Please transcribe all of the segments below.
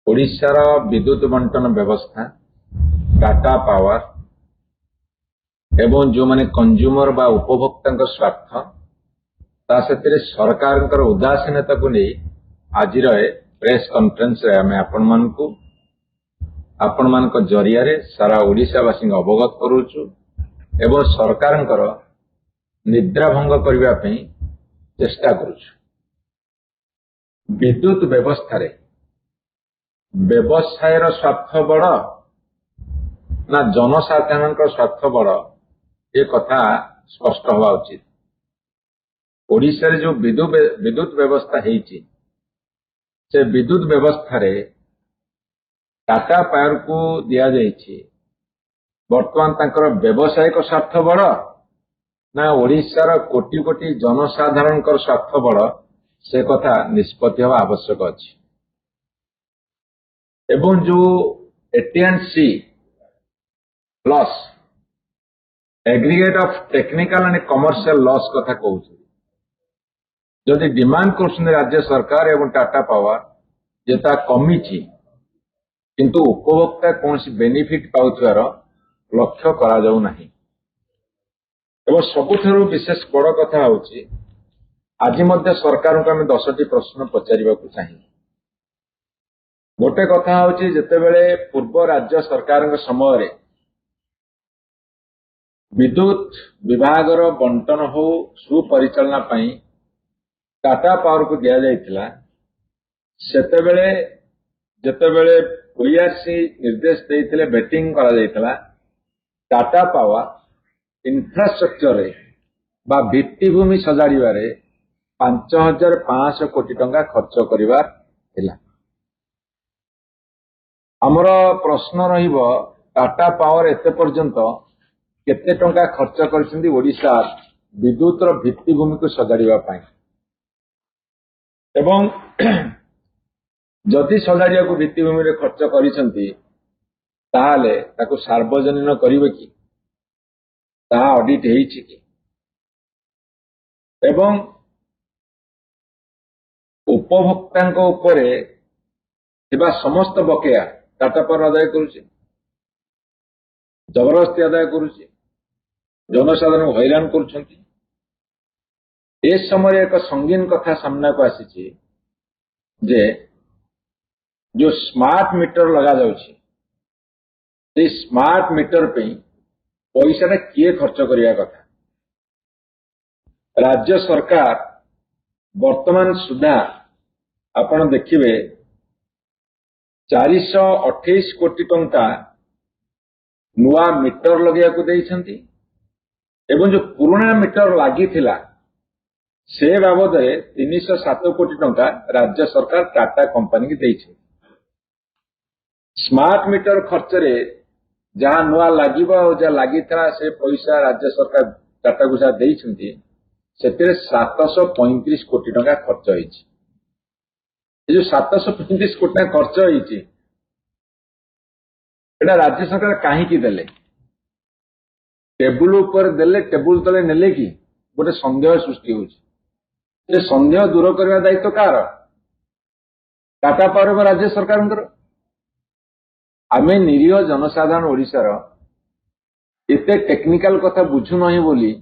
ओडिशार विद्युत बंटन व्यवस्था टाटा पावर एवं जो माने कंज्यूमर बा उपभोक्ता स्वार्थ ता से सरकार उदासीनता को नहीं आज प्रेस कॉन्फ्रेंस रे आमे आपण मान जरिया सारा ओडिशावासी अवगत करूचु एवं सरकार निद्रा भंग करने चेष्टा करुचु। विद्युत व्यवस्था रे व्यवसाय स्वार्थ बड़ ना जनसाधारण स्वार्थ बड़ ये कथा स्पष्ट हवा उचित। ओडिशा रे जो विद्युत व्यवस्था है से विद्युत व्यवस्था रे टाटा पावर को दिया जाइए बर्तमान तांकर व्यवसायिक स्वार्थ बड़ ना ओडिशार कोटी कोटी जनसाधारण स्वार्थ बड़ से कथा निष्पत्ति हवा आवश्यक अछि। एवं जो ATNC loss aggregate of technical and commercial loss कथा कहूँ जदि डिमांड कर राज्य सरकार एवं टाटा पावर जेता कमी किंतु उपभोक्ता कौन बेनिफिट पाउथार लक्ष्य करा जाऊ नहीं। एवं सबुठारु विशेष बड़ कथा होची आज मध्य सरकार को आम 10टी प्रश्न पचारिबा को चाहिए। गोटे कथा होची जेतेबेले पूर्व राज्य सरकार समय रे विद्युत विभाग बंटन हो सुपरिचालना पई टाटा पावर को दिया जाइथिला सेतेबेले जेतेबेले ओईआरसी निर्देश देइथिले बेटिंग करा जाइथिला टाटा पावर इंफ्रास्ट्रक्चर रे बा भित्तिभूमि सजाड़िबारे 5500 कोटी टंका खर्च करिबा थिला। आमर प्रश्न रहिबो टाटा पावर एते पर्यंत केते टंका खर्च करछन्ती ओडिशा विद्युत भित्तिभूमि को सजाड़िबा पई एवं जदि सजाड़िया को भित्तिभूमि रे खर्च करिसन्ती ताहाले ताको सार्वजनीन करिवे कि ताहा ऑडिट हेइछि कि एवं उपभोक्तांको उपरे थिबा समस्त बकेया टाटा पावर आदाय करुछि जबरदस्ती आदाय करुछि जनसाधारण हैरान करुछन्ती। ए समय एक संगीन कथा सामना को आसी जे जो स्मार्ट मीटर लगा जाउछि स्मार्ट मीटर पे पैसा किए खर्च करिया कथा राज्य सरकार वर्तमान सुधा आपण देखिबे 428 कोटी टंका नुआ मीटर लगे को देइछन्ती एवं जो पुराना मीटर लागी थिला से बाबद 307 कोटी टंका राज्य सरकार टाटा कंपनी की देइछे। स्मार्ट मीटर खर्च रे जहाँ नुआ लागिबा और जहाँ लागी था से पैसा राज्य सरकार टाटा को जहाँ देइछन्ती सेतेरे 735 कोटी टंका खर्च होइछि। ये जो 735 कोटी टंका खर्च होइछि एटा राज्य सरकार काहे की देले टेबुल ऊपर देले टेबुल तले नेले कि गोटे संदेह सृष्टि होइछि। ये संदेह दूर करने दायित्व कार टाटा पावर राज्य सरकार आमे निरीह जनसाधारण ओडिशार एते टेक्निकल कथा बुझु नहीं बोली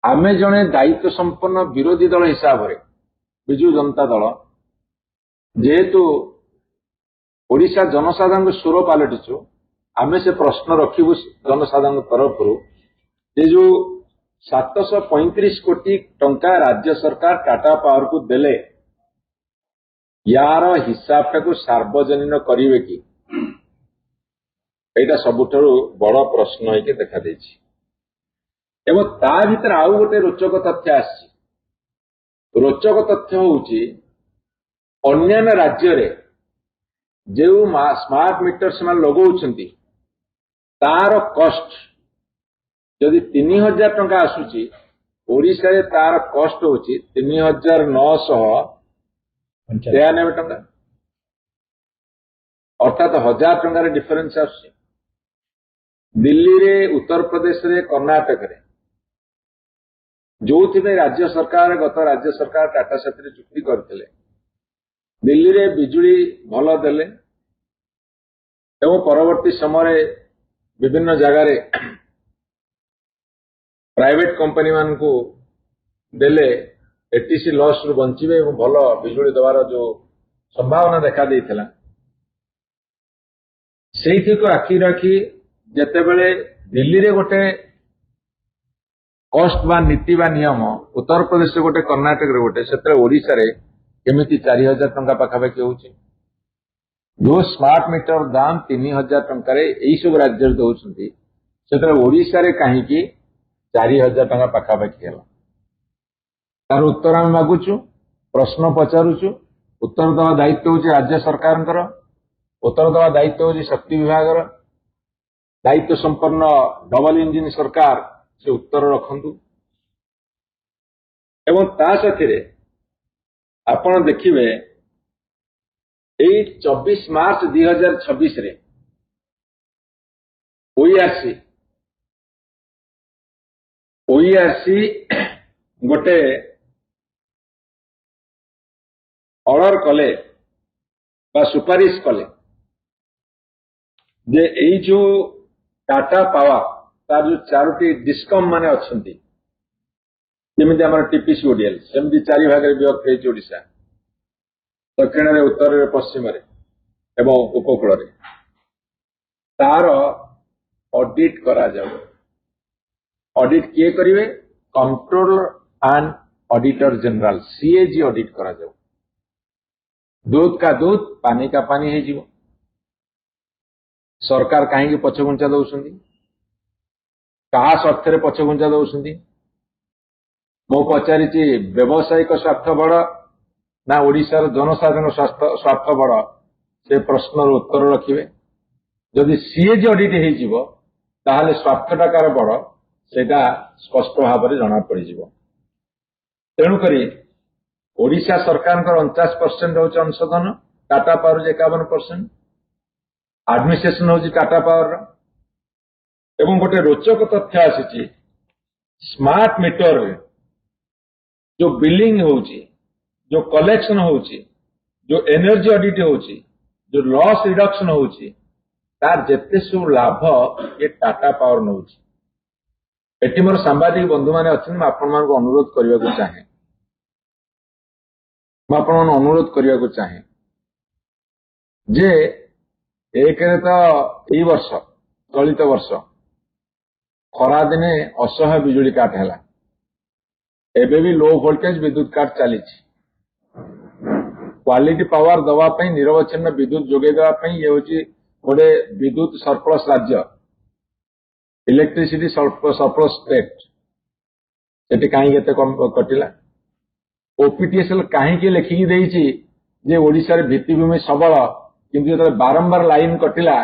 आमे जने दायित्व संपन्न विरोधी दल हिसाब रे बिजु जनता दल जेहेतु ओडिशा जनसाधारण स्वर पलटिचु आमे से प्रश्न रखिबु जनसाधारण तरफ ये जो 735 कोटी टंका राज्य सरकार टाटा पावर को देले यार हिसाब टाकू सार्वजनीन करिवे कि एटा सबुठारु बड़ प्रश्न होइके देखा देछि। एवं ता भीतर आउ गोटे रोचक तथ्य आछि। रोचक तथ्य होउछि अन्य राज्य रे जो स्मार्ट मीटर से लगौछन्ती तार कॉस्ट यदि 3000 टंका आसुची ओडिशा रे तार कॉस्ट होउछि 3993 टंका अर्थात 1000 टंका डिफरेंस आसुची। दिल्ली रे उत्तर प्रदेश रे कर्नाटक रे जो राज्य सरकार गत राज्य सरकार टाटा साथी चुक्ति करथिले दिल्ली रे बिजुली भल देले एवं परवर्ती समय विभिन्न जगार प्राइवेट कंपनी मान को देले एटीसी लॉस रु बंचिबे एवं भल बिजुली देवार जो संभावना देखा देइथिला सेठी को आखि रखी जेतेबेले दिल्ली रे गोटे कॉस्ट बा नीति बा नियम उत्तर प्रदेश गोटे कर्णाटक रे गोटे सेतरे ओडिसा रे केमिति 4000 टंका पाखापाखि होउची जो स्मार्ट मीटर दाम 3000 टंका रे एई सब राज्य रे दउछंती सेतरे ओडिसा रे काहे की 4000 टंका पाखापाखि होला तार उत्तर हम मागुछु प्रश्न पचारुछु उत्तर दवा दायित्व होची राज्य सरकारଙ୍କର उत्तर दवा दायित्व होची शक्ति विभागर दायित्व संपन्न डबल इंजिन सरकार से उत्तर रखंतु एवं ता साथी आपण देखिबे एई 24 मार्च 2026 रे ओईआरसी गोटे ऑर्डर कले बा सुपारिश कले जे एई जो टाटा पावर तार जो चारोटी डिस्कम माने अच्छी जमी आम टीपीसी ओडीएल सेमती 4 भाग विभक्त होती ओडिशा दक्षिण रे उत्तर रे पश्चिम रे एवं उपकूल रे तार ऑडिट करा जाऊ ऑडिट किए करिवे controller and auditor general CAG audit करा जाऊ दूध का दूध पानी का पानी है जीव सरकार कहीं पछघुंचा दउछंदी कहा स्वार्थ रे पछघुंचा दउछंदी मो पचारिची व्यवसायिक स्वार्थ बड़ ना ओडिशार जनसाधारण स्वार्थ बड़ से प्रश्नर उत्तर रखिबे जदि सीएजी ऑडिट हो जीवो ताहाले स्वार्थटा कार बड़ सेटा स्पष्ट भाव में जना पड़ जीवो तेणु करी ओडिशा सरकार 49% होची अंशधन टाटा पावर 51% एडमिनिस्ट्रेशन होची टाटा पावर एवं गोटे रोचक तथ्य आसी स्मार्ट मीटर जो बिलिंग होची जो कलेक्शन होची जो एनर्जी ऑडिट होची जो लॉस रिडक्शन होची तार जेते सब लाभ ये टाटा पावर नउची एटी मोर सांबादिक बंधु माने अछन म आपन मान को अनुरोध करिया को चाहे मैं आपन अनुरोध करिया को चाहे जे एक रे तो ई वर्ष चलित वर्ष खरा दिने असह्य बिजुली काट हैला एबे भी लो वोल्टेज विद्युत काट चली क्वालिटी पावर दवा पई निरवच्छिन्न विद्युत जोगे दवा पई ये होची गोटे विद्युत सरप्लस राज्य इलेक्ट्रिसिटी सरप्लस स्टेट सेठी काहे केते कम कटिला ओपीटीएसएल कहीं लिखिकी देइछि जे ओडिशा रे भित्तिभूमि सबल किंतु जो बारंबार लाइन कटिला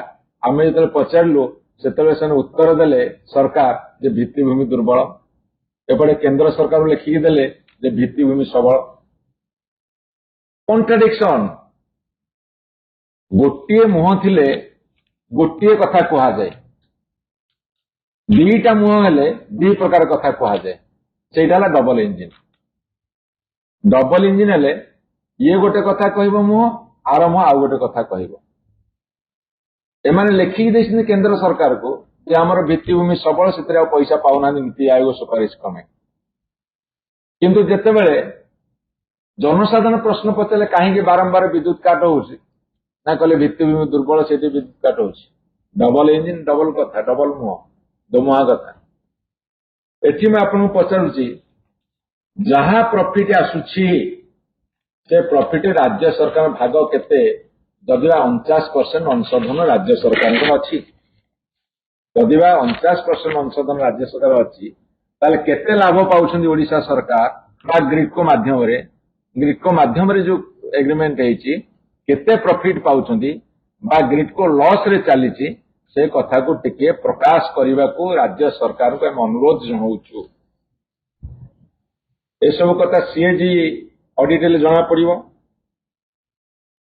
आम जो पचारू से उत्तर देले सरकार जे भित्तिभूमि दुर्बल एपटे केंद्र सरकार लिखिकी देले जे भित्तिभूमि सबल कॉन्ट्राडिक्शन गोटे मुह थिले गोटे कथा कहा जाए दीटा मुह हेले दी प्रकार कथा कहा जाए सेटा डबल इंजिन हेले ये गोटे कथा कहबो मुह आर मुह आउ गोटे कथा कहबो एमाने लिखिकी देइछन केंद्र सरकार को जे हमर भित्तिभूमि सबल से पैसा पाउना नीति आयोग सुपारिश क्रमे किंतु जेतेबेले जनसाधारण प्रश्न पचारे कहीं बारंबार विद्युत काट होउछि ना कहले भित्तिभूमि दुर्बल से विद्युत काट होउछि डबल इंजिन डबल कथा डबल मुह दोमुहा कथा एठी मैं आपन पचारुछि जहां प्रॉफिट आसुछि से प्रॉफिट राज्य सरकार भाग केते जदिवा 49% अंशधन राज्य सरकार अच्छी जदिवा 49% अंशधन राज्य सरकार अच्छी ताले केते लाभ पाउछन्ती ओडिशा सरकार बा ग्रिडको माध्यम रे जो एग्रीमेंट हेछि केते प्रॉफिट पाउछन्ती बा ग्रिडको लॉस रे चलीछि से कथा को टिके प्रकाश करने को राज्य सरकार को हम अनुरोध जनाऊँ ए सब कथा सीएजी ऑडिट जना पड़ो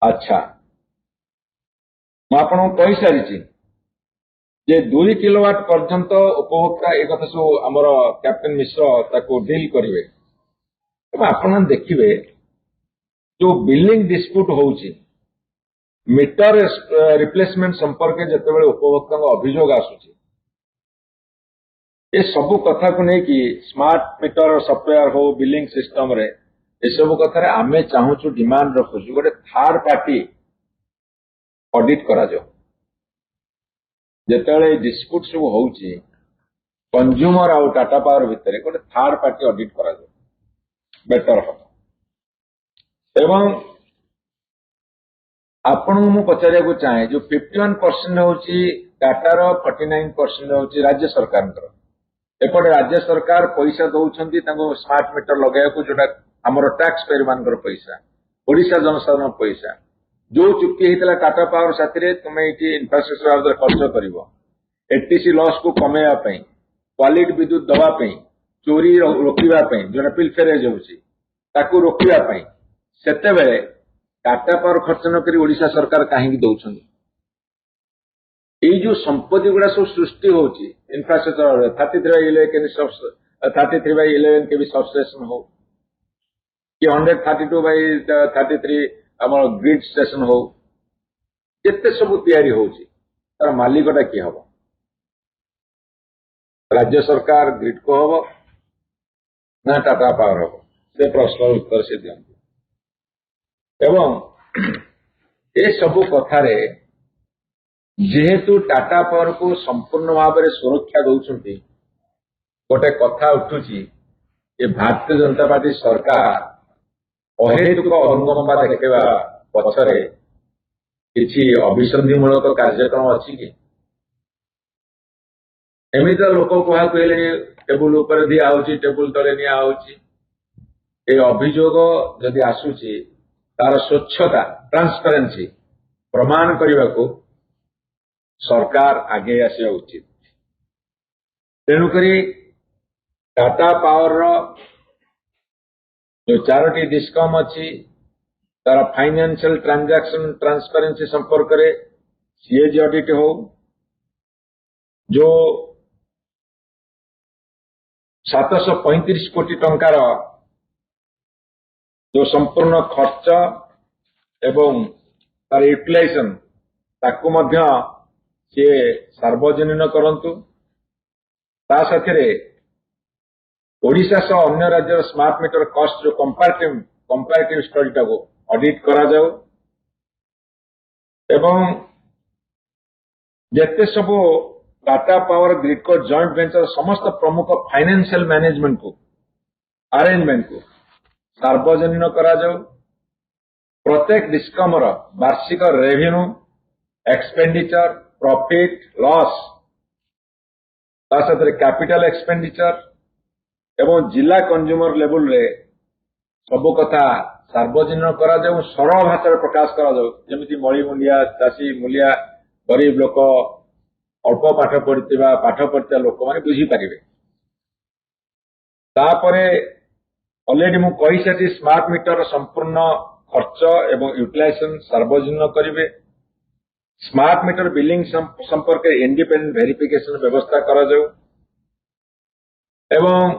अच्छा मुझे कही सारी जे 2 किलोवाट पर्यंत उपभोक्ता एक कथा सब आमर कैप्टेन मिश्र ताको डील करेंगे आप देखिए जो बिलिंग डिस्प्यूट होउची मीटर रिप्लेसमेंट संपर्क जेतेबेले उपभोक्ता अभियोग आसुची ये सबु कथा को नहीं कि स्मार्ट मीटर सॉफ्टवेयर हो बिलिंग सिस्टम रे ये सब कथा आमे चाहूचु डिमांड रखुचु गोटे थर्ड पार्टी ऑडिट करा जाओ जेतेबेले डिस्प्यूट सब होउची कंज्यूमर आउ टाटा पावर भितर गोटे थर्ड पार्टी ऑडिट करा जाओ बेटर हम एवं आपण मु पचारिया को चाहे जो 51% होची टाटार 49% होची राज्य सरकार एपटे राज्य सरकार पैसा दौरान स्मार्ट मीटर लगे जोटा आमर टैक्स पेयर मान पैसा ओडिशा जनसाधारण पैसा जो चुक्ति होता टाटा पावर साथी तुम्हें ये इंफ्रास्ट्रक्चर खर्च कर एटीसी लॉस को कमेवाई क्वालिटी विद्युत दवाई चोरी रोकवाई जो बिल फेरेज होती रोकवाई सेतेबेले टाटा पावर खर्च न करी ओडिशा सरकार कहीं दौरान जो संपत्ति गुड़ा सब सृष्टि होची इंफ्रास्ट्रक्चर 33/11 के भी सबस्टेशन हो कि 132/33 आम ग्रिड स्टेशन हो केते सब तैयारी होची तार मालिकटा किए हम राज्य सरकार ग्रिड को हम ना टाटा पावर हम से प्रश्न उत्तर से दिखते एवं ये सबु कथार जेहेतु टाटा पावर को संपूर्ण भाव में सुरक्षा दौरान गोटे कथा उठुची ये भारतीय जनता पार्टी सरकार अहेतुक अनुकंपा देखा पछरे किसी अभिसंधिमूलक कार्यक्रम अच्छी कि एमती लोक क्या कहले टेबुल उपर दिया टेबुल तले निया ये अभियोग जदि आसूची तार स्वच्छता ट्रांसपेरेंसी प्रमाण करने को सरकार आगे आसा उचित तेणुक टाटा पावर जो 4टी डिस्कम अच्छी तार फाइनेंशियल ट्रांजैक्शन ट्रांसपेरेंसी संपर्क में सीएजी ऑडिट हो जो 735 कोटी टंकार जो संपूर्ण खर्च एवं तार यूटिलाइजेशन ताकू मध्य सी सार्वजनीन करंतु ता साथे ओडिशा सह अन्य राज्य स्मार्ट मीटर कॉस्ट जो कंपैरेटिव स्टडी को ऑडिट करा जाओ एवं जेते सब टाटा पावर ग्रिड को जॉइंट वेंचर समस्त प्रमुख फाइनेंशियल मैनेजमेंट को अरेंजमेंट को सार्वजनीन करा जाओ प्रत्येक डिस्कमर वार्षिक revenue expenditure profit loss capital expenditure एवं जिला कंज्यूमर लेवल रे सब कथा सार्वजनीन करा जाओ सरल भाषा प्रकाश करा जाओ जमिति मळी मुंडिया चाषी मूलिया गरीब लोक अल्प पाठ पढ़िया लोक मैंने बुझीपारे तापरे ऑलरेडी मु कही सारी स्मार्ट मीटर संपूर्ण खर्च एवं यूटिलाइजेशन सार्वजनीन करेंगे स्मार्ट मीटर बिलिंग संपर्क इंडिपेंडेंट वेरिफिकेशन व्यवस्था करा जाओ एवं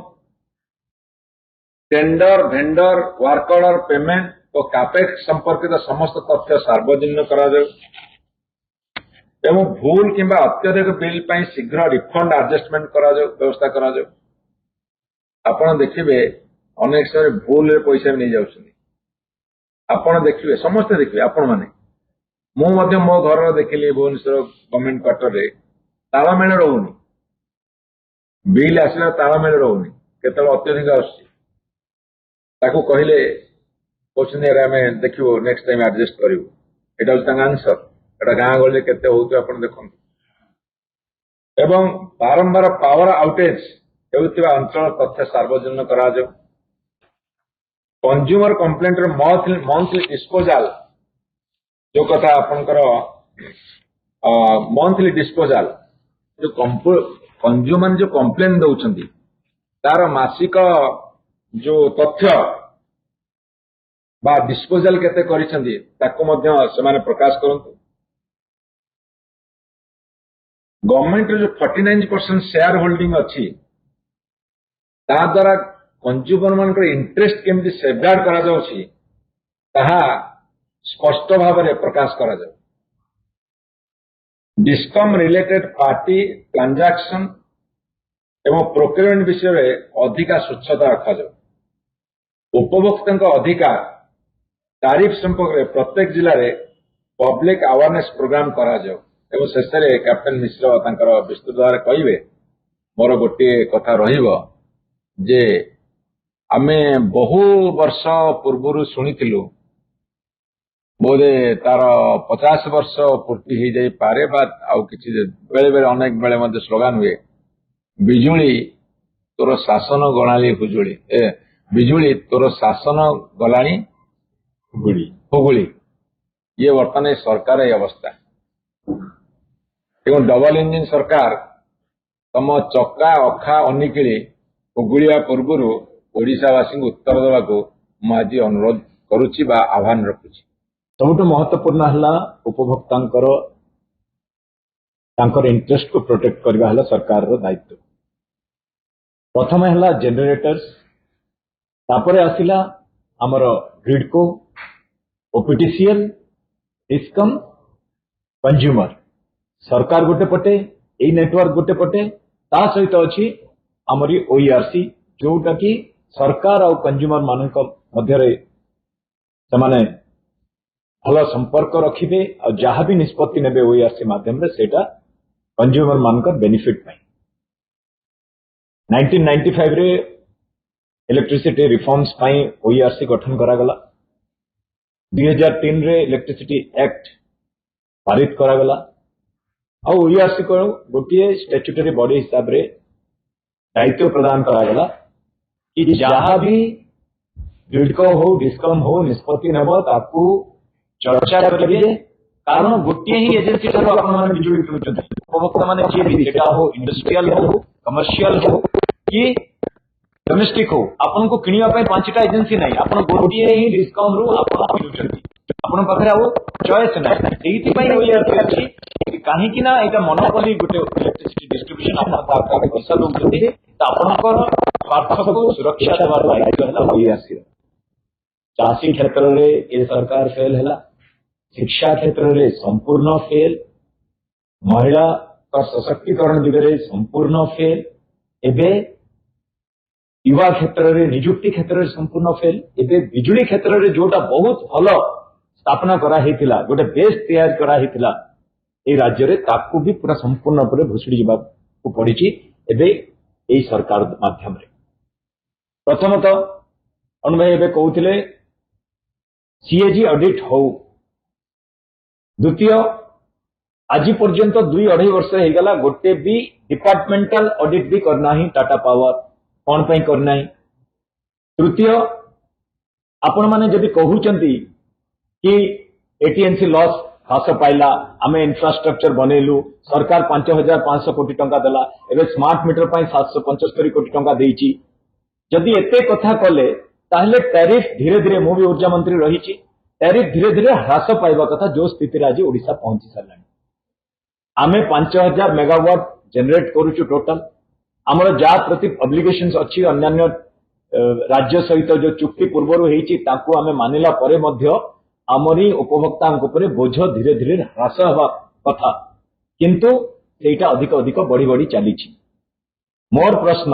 tender vendor work order payment और कैपेक्स संपर्कित समस्त तथ्य सार्वजनीन करा जाओ एवं भूल किंबा अत्यधिक बिल पर शीघ्र रिफंड एडजस्टमेंट करा जाओ व्यवस्था करा जाओ आपण देखिए अनेक समय भूल रे पैसा नहीं जाउछनी आपण देखिए समस्त देखिए आपण माने मो घर देखिली भुवनेश्वर गवर्नमेंट क्वार्टर रे तालमेल रोनी बिल आसला तालमेल रोनी केतल अत्यधिक आसी ताको कहले क्वेश्चन आम देखियो नेक्स्ट टाइम एडजस्ट करिवो एटा होता आंसर एटा गाँ गले केते होतो आपण देखंतु एवं बारंबार पावर आउटेज हेउतिबा अंचल तथ्य सार्वजनीन करा जाओ कंज्यूमर कंप्लेंट मंथली डिस्पोजल जो कथा आपनकर मंथली डिस्पोजल जो कंज्यूमर जो कंप्लेन दउछंती तार मासिक जो तथ्य बा डिस्पोजल केते करिसंती ताको मध्य सेमाने प्रकाश करंतु गवर्नमेंट जो 49% शेयर होल्डिंग अच्छी ता द्वारा कंज्यूमर मान इंटरेस्ट केमती सेफगार्ड करा जाउछि ତାହା ସ୍ପଷ୍ଟ ଭାବରେ ପ୍ରକାଶ କରାଯାଉ। ଡିସ୍କମ୍ ରିଲେଟେଡ୍ ପାର୍ଟି ଟ୍ରାଞ୍ଜାକ୍ସନ ଏବଂ ପ୍ରୋକ୍ୟୁରମେଣ୍ଟ ବିଷୟରେ ଅଧିକା ସ୍ୱଚ୍ଛତା ରଖାଯାଉ। ଉପଭୋକ୍ତାଙ୍କ ଅଧିକାର ତାରିଫ ସମ୍ପର୍କରେ ପ୍ରତ୍ୟେକ ଜିଲ୍ଲାରେ ପବ୍ଲିକ ଆୱାରନେସ୍ ପ୍ରୋଗ୍ରାମ କରାଯାଉ। ଏବଂ ଶେଷରେ କ୍ୟାପ୍ଟେନ ମିଶ୍ର ତାଙ୍କର ବିସ୍ତୃତ ଭାବରେ କହିବେ। ମୋର ଗୋଟିଏ କଥା ରହିବ ଯେ ଆମେ ବହୁ ବର୍ଷ ପୂର୍ବରୁ ଶୁଣିଥିଲୁ, ବୋଧେ ତାର 50 ବର୍ଷ ପୂର୍ତ୍ତି ହେଇଯାଇପାରେ ବା ଆଉ କିଛି, ବେଳେ ବେଳେ ଅନେକ ବେଳେ ମଧ୍ୟ ସ୍ଲୋଗାନ ହୁଏ, ବିଜୁଳି ତୋର ଶାସନ ଗଣାଳି ହୁଜୁଳି, ବିଜୁଳି ତୋର ଶାସନ ଗଲାଣି ହୁଗୁଳି। ଇଏ ବର୍ତ୍ତମାନ ସରକାର এই ଅବସ୍ଥା। ଏବଂ ଡବଲ ଇଞ୍ଜିନ ସରକାର ତମ ଚକା ଅଖା ଅନିକିଳି ହୁଗୁଳିବା ପୂର୍ବରୁ ଓଡ଼ିଶାବାସୀଙ୍କୁ ଉତ୍ତର ଦେବାକୁ ମୁଁ ଆଜି ଅନୁରୋଧ କରୁଛି ବା ଆହ୍ୱାନ ରଖୁଛି। ସବୁଠୁ ମହତ୍ୱପୂର୍ଣ୍ଣ ହେଲା ଉପଭୋକ୍ତାଙ୍କର ତାଙ୍କର ଇଣ୍ଟରେଷ୍ଟକୁ ପ୍ରୋଟେକ୍ଟ କରିବା ହେଲା ସରକାରର ଦାୟିତ୍ୱ। ପ୍ରଥମେ ହେଲା ଜେନେରେଟର୍ସ, ତାପରେ ଆସିଲା ଆମର ଗ୍ରିଡ୍କୋ, ଓପିଟିସିଏଲ, ଡିସ୍କମ୍, କଞ୍ଜ୍ୟୁମର। ସରକାର ଗୋଟେ ପଟେ, ଏଇ ନେଟୱାର୍କ ଗୋଟେ ପଟେ, ତା ସହିତ ଅଛି ଆମରି OERC, ଯୋଉଟା କି ସରକାର ଆଉ କଞ୍ଜ୍ୟୁମର ମାନଙ୍କ ମଧ୍ୟରେ ସେମାନେ ଭଲ ସମ୍ପର୍କ ରଖିବେ ଆଉ ଯାହା ବି ନିଷ୍ପତ୍ତି ନେବେ OERC ମାଧ୍ୟମରେ ସେଇଟା କଞ୍ଜ୍ୟୁମର ମାନଙ୍କର ବେନିଫିଟ ପାଇଁ। 1995 ରେ ଇଲେକ୍ଟ୍ରିସିଟି ରିଫର୍ମସ ପାଇଁ OERC ଗଠନ କରାଗଲା। 2003 ରେ ଇଲେକ୍ଟ୍ରିସିଟି ଆକ୍ଟ ପାରିତ କରାଗଲା। ଆଉ OERC को ଗୋଟିଏ ଷ୍ଟାଚ୍ୟୁଟରୀ ବଡି ହିସାବରେ ଦାୟିତ୍ୱ ପ୍ରଦାନ କରାଗଲା କି ଯାହା ବି ଗ୍ରିଡ୍କୋ ହଉ ଡିସ୍କମ୍ ହଉ ନିଷ୍ପତ୍ତି ନେବ ତାକୁ ଚର୍ଚ୍ଚା କରିବେ। କାରଣ ଗୋଟିଏ ହିଁ ଏଜେନ୍ସି ଠାରୁ ଆପଣମାନେ ବିଜୁଳି କିଣୁଛନ୍ତି। ଉପଭୋକ୍ତା ମାନେ ଯିଏ ବି, ସେଟା ହଉ ଇଣ୍ଡଷ୍ଟ୍ରିଆଲ ହଉ, କମର୍ସିଆଲ ହଉ କି ଡୋମେଷ୍ଟିକ ହଉ, ଆପଣଙ୍କୁ କିଣିବା ପାଇଁ 5ଟା ଏଜେନ୍ସି ନାହିଁ। ଆପଣ ଗୋଟିଏ ହିଁ ଡିସ୍କମ୍ ରୁ ଆପଣ କିଣୁଛନ୍ତି। ଆପଣଙ୍କ ପାଖରେ ଆଉ ଚଏସ୍ ନାହିଁ। ସେଇଥିପାଇଁ OERC ଅଛି। କାହିଁକି ନା ଏଇଟା ମନୋପଲି ଗୋଟେ ଇଲେକ୍ଟ୍ରିସିଟି ଡିଷ୍ଟ୍ରିବ୍ୟୁସନ, ଆପଣ ତା ପାଖରେ ପଇସା ଦଉଛନ୍ତି, ତ ଆପଣଙ୍କର ସ୍ୱାର୍ଥକୁ ସୁରକ୍ଷା ଦେବାର ଦାୟିତ୍ୱ ହେଲା OERC ର। ଚାଷୀ କ୍ଷେତ୍ରରେ ଏ ସରକାର ଫେଲ ହେଲା, ଶିକ୍ଷା କ୍ଷେତ୍ରରେ ସମ୍ପୂର୍ଣ୍ଣ ଫେଲ, ମହିଳା ସଶକ୍ତିକରଣ ଦିଗରେ ସମ୍ପୂର୍ଣ୍ଣ ଫେଲ, ଏବେ युवा क्षेत्र में निजुक्ति क्षेत्र में संपूर्ण फेल। एवं बिजुली क्षेत्र में जोटा बहुत भल स्थापना कराई गोटे बेस तैयार कराई राज्य में ताकू भी पूरा संपूर्ण भुशुड़ी जावाक पड़ी एवं सरकार माध्यम प्रथमतः अनु भाई एवं कहते सीएजी ऑडिट हो। द्वितीय आज पर्यंत 2-2.5 वर्ष होगला गोटे भी डिपार्टमेंटल ऑडिट भी करना ही टाटा पावर कौन पाई करना। तृतीय आपण माने जदि कहउचंती कि एटीएनसी लॉस ह्रास पाइला, आमे इंफ्रास्ट्रक्चर बनेलु, सरकार 5500 कोटी टंका देला, एबे स्मार्ट मीटर पाई 775 कोटी टंका देइची। जदि एते कथा कले ताहले टैरिफ धीरे धीरे मु भी ऊर्जा मंत्री रहिची, टैरिफ धीरे धीरे ह्रास पाइबा कथा जो स्थिति रे आज ओडिसा पहुंची सारलानी। आमे 5000 मेगावाट जनरेट करूछु टोटल। आमर जा प्रति ऑब्लिगेशंस अच्छी अन्य राज्य सहित जो चुक्ति पूर्वर होईची ताकू आमे मानिला परे मध्य आमरी उपभोक्तांक उपरे बोझ धीरे धीरे ह्रास हवा कथा, किंतु सेटा अधिक अधिक बढ़ी बढ़ी चलीची। मोर प्रश्न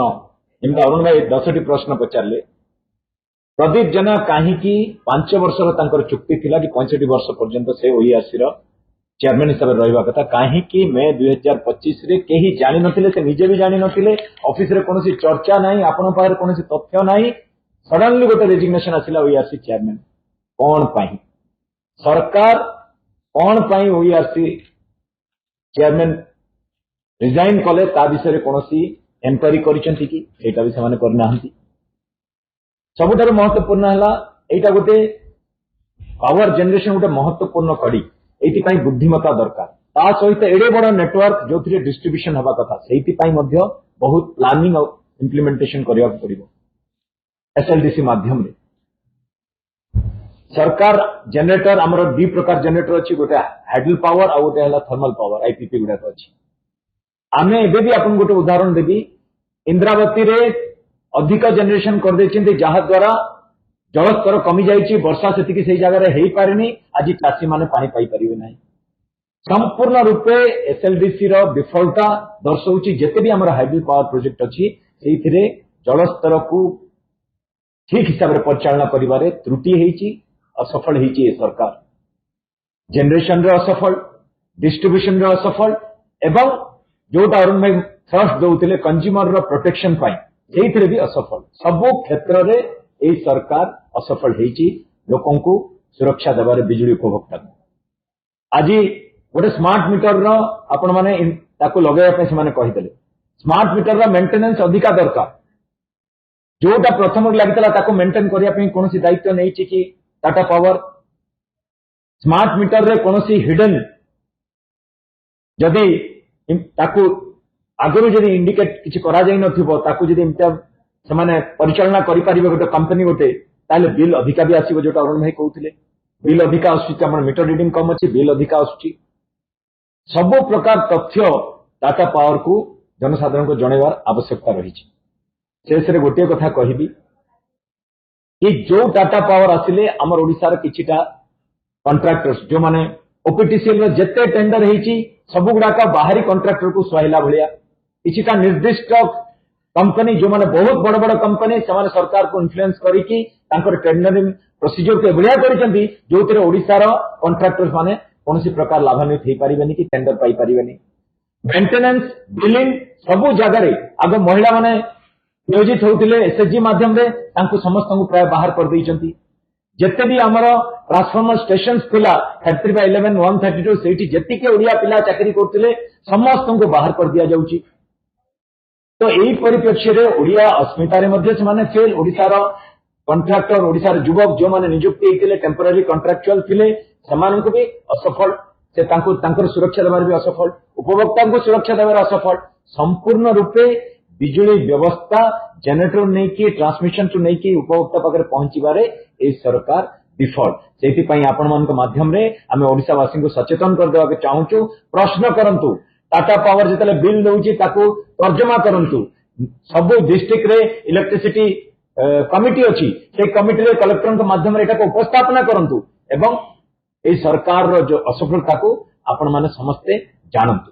एमता अरुण भाई 10टी प्रश्न पचारले। प्रदीप जेना काहींकी 5 वर्षर तांकर चुक्ति थिला कि 65 वर्ष पर्यंत से OERC रो चेयरमैन हिसाब से रहिबा कथा, काहींकी मे 2025 रे केही जानि नथिले, से निजे भी जानि नथिले, ऑफिस रे कोनोसी चर्चा नाही, आपन पाखरे कोनोसी तथ्य नाही, सडनली गोटे रेजिग्नेशन आसिला OERC चेयरमैन कोन पाई? सरकार कोन पाई OERC चेयरमैन रिजाइन कले ता विषय रे कोनोसी एनक्वायरी करिसेंती कि? एटा भी समान करनाहंती। सबुठारु महत्वपूर्ण हला एटा गोटे पावर जनरेशन गोटे महत्वपूर्ण कड़ी, एइथिपाई बुद्धिमत्ता दरकार। ता सहित एडे बड़ नेटवर्क जो थिरे डिस्ट्रीब्यूशन हवा कथा, सेइथिपाई मध्य बहुत प्लानिंग और इंप्लीमेंटेशन करिया पड़िबो एसएलडीसी माध्यम रे। सरकार जनरेटर हमर 2 प्रकार जनरेटर अछि, गोटे हाइडल पावर आ गोटे हला थर्मल पावर, आईपीपी गुडा अछि। आमे एबे भी आपन गोटे उदाहरण देबी, इंद्रावती रे अधिक जनरेशन कर देछिंती, जहा द्वारा जलस्तर कमी जाइए वर्षा से से जगह हो पारे आज चाषी मैंने पानी पाई पारे ना संपूर्ण रूपे एसएलडीसी रो विफलता दर्शाऊँ जिते भी आम हाइब्रिड पावर प्रोजेक्ट अच्छी से जलस्तर को ठीक हिसाब से परिचालना करिबारे त्रुटि होईची असफल होईची ए सरकार जनरेशन रे असफल डिस्ट्रीब्यूशन रे असफल एवं जोटा अरुण भाई थ्रस्ट दउतिले कंज्यूमर रो प्रोटेक्शन पाई सेइथिरे भी असफल सबो क्षेत्र रे ए सरकार असफल होईची लोकन को सुरक्षा देबारे बिजुली उपभोक्ता को आज गोटे स्मार्ट मीटर रो आपण माने ताको लगाया पे से माने कहि देले स्मार्ट मीटर रो मेंटेनेंस अधिका दरकार जोटा प्रथम लगी मेंटेन करने कौन दायित्व नहीं कि टाटा पावर स्मार्ट मीटर रे कौन हिडन जदि आगु जदि इंडिकेट किसी करा परिचालना करें गोटे कंपनी गोटे ताले बिल अधिका भी आसो जो अरुण भाई कहते बिल अधिका आम मीटर रीडिंग कम अच्छी बिल अधिका आसुची सब प्रकार तथ्य टाटा पावर को जनसाधारण को जनइबार आवश्यकता रही शेष गोटे कथा कहबी कि जो टाटा पावर आसिले आमर ओडिशार किछिटा कंट्राक्टर्स जो माने ओपीटीसीएल जेते टेंडर होईची सब गुड़ाक बाहरी कंट्राक्टर को सुहाइला भलिया किछिटा निर्दिष्ट कंपनी जो माने बहुत बड़ बड़ कंपनी से सरकार को इन्फ्लुएंस करिकी तांकर टेंडरिंग प्रोसीजर को एभलिया करिसेंती जोथिरे ओडिशार कंट्राक्टर्स माने कोनोसी प्रकार लाभान्वित हेई परिबेनी कि टेंडर पाई परिबेनी मेंटेनेंस बिलिंग सब जगह आग महिला माने नियोजित होते एसएचजी माध्यम समस्त प्राय बाहर कर जिते भी आमर ट्रांसफॉर्मर स्टेशन थिला 33/11 132 से जी ओडिया पिला चाकरी करते समस्त को बाहर कर दिया जाउची तो यही परिप्रेक्ष्य रे ओडिया अस्मितारे मध्ये से फेल ओडिशार कंट्राक्टर ओडिशार युवक जो माने नियुक्ति होते टेम्पोरारी कंट्राक्चुअल थिले सेमानंकु भी असफल से तांकर सुरक्षा देवार भी असफल उपभोक्ता को सुरक्षा देवार असफल संपूर्ण रूपे बिजुली व्यवस्था जेनेटर नहीं कि ट्रांसमिशन टू नहीं कि उपभोक्ता पाखे पहुंचबारे ए सरकार विफल से आपण मान माध्यम रे आमे ओडिशावासी को सचेतन कर देवा के चाहूचु प्रश्न करंतु टाटा पावर जितले बिल दउची ताको तर्जमा करंतु सब डिस्ट्रिक्ट रे इलेक्ट्रिसिटी कमिटी अछि से कमिटी रे कलेक्टर के माध्यम रे एटा को उपस्थापना करंतु एवं ए सरकार रो जो असफलता को आपण माने समस्ते जानंतु।